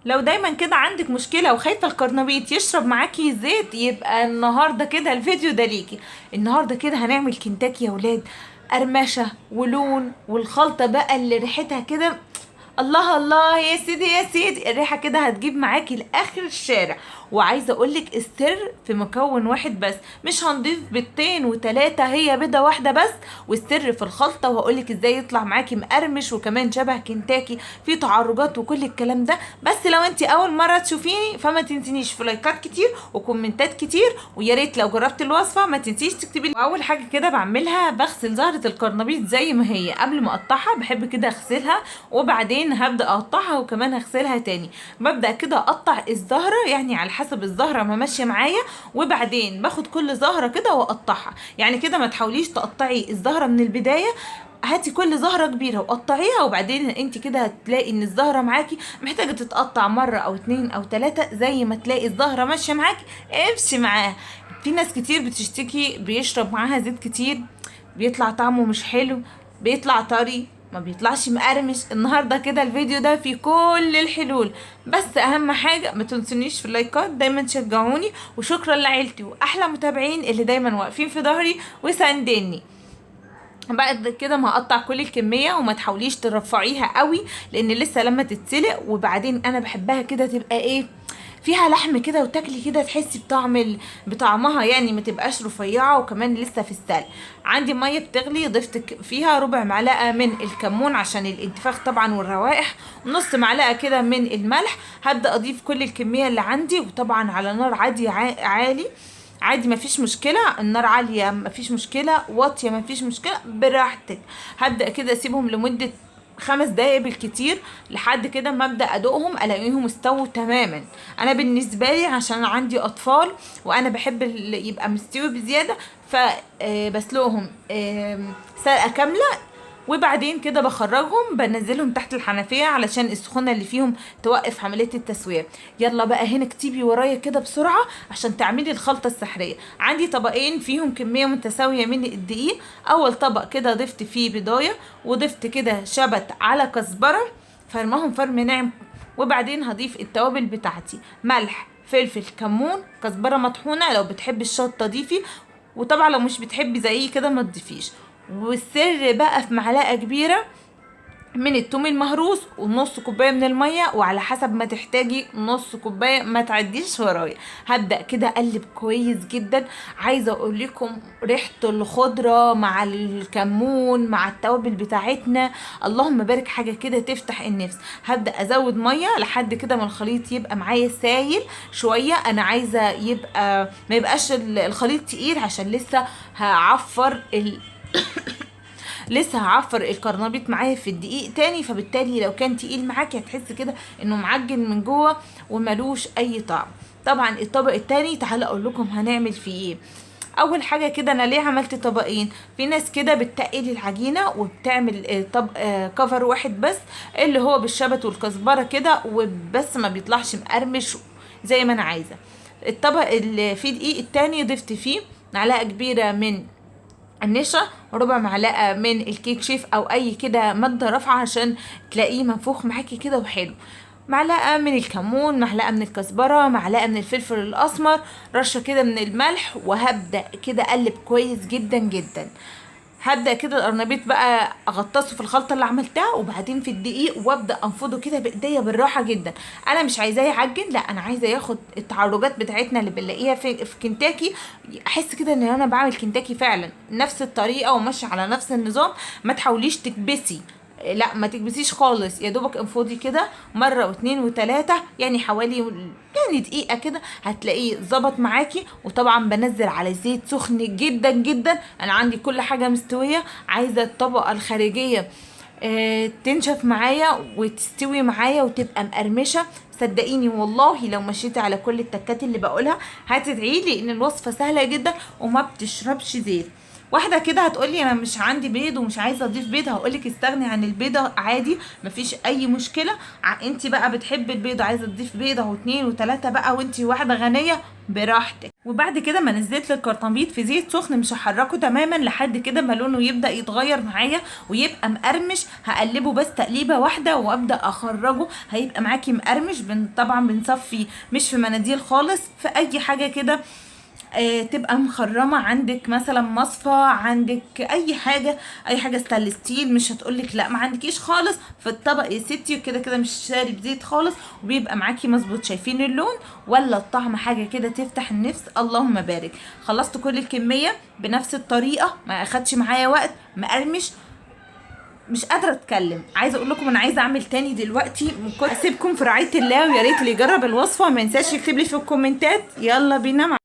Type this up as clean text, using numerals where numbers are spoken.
لو دايما كده عندك مشكلة وخايفة الكرنبيط يشرب معاكي زيت، يبقى النهاردة كده الفيديو ده ليكي. النهاردة كده هنعمل كنتاكي يا ولاد، قرمشة ولون، والخلطة بقى اللي ريحتها كده الله الله يا سيدي يا سيدي، الريحة كده هتجيب معاكي لآخر الشارع. وعايزة اقولك السر في مكون واحد بس، مش هنضيف بيضتين وتلاتة، هي بيضة واحدة بس. والسر في الخلطة، وهقولك ازاي يطلع معاكي مقرمش وكمان شبه كنتاكي في تعرجات وكل الكلام ده. بس لو انت اول مرة تشوفيني فما تنسينيش في لايكات كتير وكومنتات كتير، ويا ريت لو جربت الوصفة ما تنسيش تكتبي لي. واول حاجة كده بعملها بغسل زهرة الكرنبيط زي ما هي قبل ما اقطعها، بحب كده اغسلها وبعدين هبدأ اقطعها وكمان هغسلها تاني. ببدأ كده اقطع الزهرة يعني على حسب الزهرة ما ماشية معايا، وبعدين باخد كل زهرة كده واقطعها. يعني كده ما تحاوليش تقطعي الزهرة من البداية، هاتي كل زهرة كبيرة وقطعيها، وبعدين انت كده هتلاقي ان الزهرة معاكي محتاجة تتقطع مرة او اتنين او تلاتة، زي ما تلاقي الزهرة ماشية معاكي امشي معاها. في ناس كتير بتشتكي بيشرب معاها زيت كتير، بيطلع طعمه مش حلو، بيطلع طري، ما بيطلعش مقرمش. النهارده كده الفيديو ده فيه كل الحلول، بس اهم حاجه ما تنسونيش في اللايكات، دايما تشجعوني. وشكرا لعيلتي واحلى متابعين اللي دايما واقفين في ظهري وساندني. بعد كده ما اقطع كل الكميه، وما تحاوليش ترفعيها قوي لان لسه لما تتسلق. وبعدين انا بحبها كده تبقى ايه، فيها لحم كده، وتاكلي كده تحسي بطعمها، يعني ما تبقاش رفيعه وكمان لسه في السلق. عندي ميه بتغلي، ضفت فيها ربع معلقه من الكمون عشان الانتفاخ طبعا والروائح، ونص معلقه كده من الملح. هبدا اضيف كل الكميه اللي عندي، وطبعا على نار عادي عالي عادي، مفيش مشكلة. النار عالية مفيش مشكلة، واطية مفيش مشكلة، براحتك. هبدأ كده اسيبهم لمدة 5 دقايق بالكتير، لحد كده ما ابدا ادوقهم الاقيهم استووا تماما. انا بالنسبه لي عشان عندي اطفال وانا بحب يبقى مستوي بزياده، فبسلقهم سلقه كامله، وبعدين كده بخرجهم بنزلهم تحت الحنفية علشان السخونة اللي فيهم توقف عملية التسوية. يلا بقى هنا اكتبي ورايا كده بسرعة عشان تعملي الخلطة السحرية. عندي طبقين فيهم كمية متساوية من الدقيق. اول طبق كده ضفت فيه بضاية، وضفت كده شبت على كزبرة فرماهم فرم ناعم، وبعدين هضيف التوابل بتاعتي: ملح، فلفل، كمون، كزبرة مطحونة، لو بتحبي الشطة ضيفي، وطبعا لو مش بتحبي زي كده ما تضيفيش. والسر بقى في معلقه كبيره من التوم المهروس، ونص كوبايه من الميه، وعلى حسب ما تحتاجي نص كوبايه، ما تعديش ورايا. هبدا كده اقلب كويس جدا. عايزه اقول لكم ريحه الخضره مع الكمون مع التوابل بتاعتنا، اللهم بارك، حاجه كده تفتح النفس. هبدا ازود ميه لحد كده ما الخليط يبقى معايا سايل شويه. انا عايزه يبقى ما يبقاش الخليط تقيل عشان لسه هعفر الكرنبيط معايا في الدقيق تاني، فبالتالي لو كان تقيل معاكي هتحس كده انه معجن من جوه وملوش اي طعم. طبعا الطبق التاني تعالى اقول لكم هنعمل فيه ايه. اول حاجه كده، انا ليه عملت طبقين؟ في ناس كده بتقلي العجينه وبتعمل طب كفر واحد بس، اللي هو بالشبت والكزبره كده وبس، ما بيطلعش مقرمش زي ما انا عايزه. الطبق اللي فيه دقيق التاني ضفت فيه معلقه كبيره من النشا، وربع معلقه من الكيك شيف او اي كده ماده رافعه عشان تلاقيه منفوخ معاكي كده وحلو، معلقه من الكمون، معلقه من الكزبره، معلقه من الفلفل الاسمر، رشه كده من الملح. وهبدا كده اقلب كويس جدا جدا. هبدا كده القرنبيط بقى اغطسه في الخلطه اللي عملتها، وبعدين في الدقيق، وابدا انفضه كده بايديا بالراحه جدا. انا مش عايزاه يعجن، لا انا عايزه ياخد التعرجات بتاعتنا اللي بنلاقيها في كنتاكي، احس كده ان انا بعمل كنتاكي فعلا نفس الطريقه وماشيه على نفس النظام. ما تحاوليش تكبسي، لا ما تكبسيش خالص، يا دوبك انفضي كده مره واتنين وتلاته، يعني حوالي يعني دقيقه كده هتلاقيه ظبط معاكي. وطبعا بنزل على زيت سخن جدا جدا. انا عندي كل حاجه مستويه، عايزه الطبقه الخارجيه تنشف معايا وتستوي معايا وتبقى مقرمشه. صدقيني والله لو مشيتي على كل التكات اللي بقولها هتدعي لي ان الوصفه سهله جدا وما بتشربش زيت. واحده كده هتقولي انا مش عندي بيض ومش عايزه اضيف بيض، هقولك استغني عن البيضه عادي، مفيش اي مشكله. انت بقى بتحبي البيض عايزه تضيف بيضه واتنين وتلاته بقى، وانت واحده غنيه براحتك. وبعد كده ما نزلت الكرطبيط في زيت سخن، مش هحركه تماما لحد كده ما لونه يبدا يتغير معايا ويبقى مقرمش. هقلبه بس تقليبه واحده وابدا اخرجه، هيبقى معاكي مقرمش. طبعا بنصفي مش في مناديل خالص، في اي حاجه كده تبقى مخرمه عندك، مثلا مصفى، عندك اي حاجه، اي حاجه ستانلس ستيل مش هتقولك لا ما عندكيش خالص في الطبق يا ستي. وكده كده مش شارب زيت خالص وبيبقى معاكي مظبوط. شايفين اللون ولا الطعم؟ حاجه كده تفتح النفس. اللهم بارك. خلصت كل الكميه بنفس الطريقه، ما اخدش معايا وقت، مقرمش. مش قادره اتكلم، عايزه اقول لكم انا عايزه اعمل تاني دلوقتي. اسيبكم في رعايه الله، ويا ريت اللي يجرب الوصفه ما ينساش يكتب لي في الكومنتات. يلا بينا.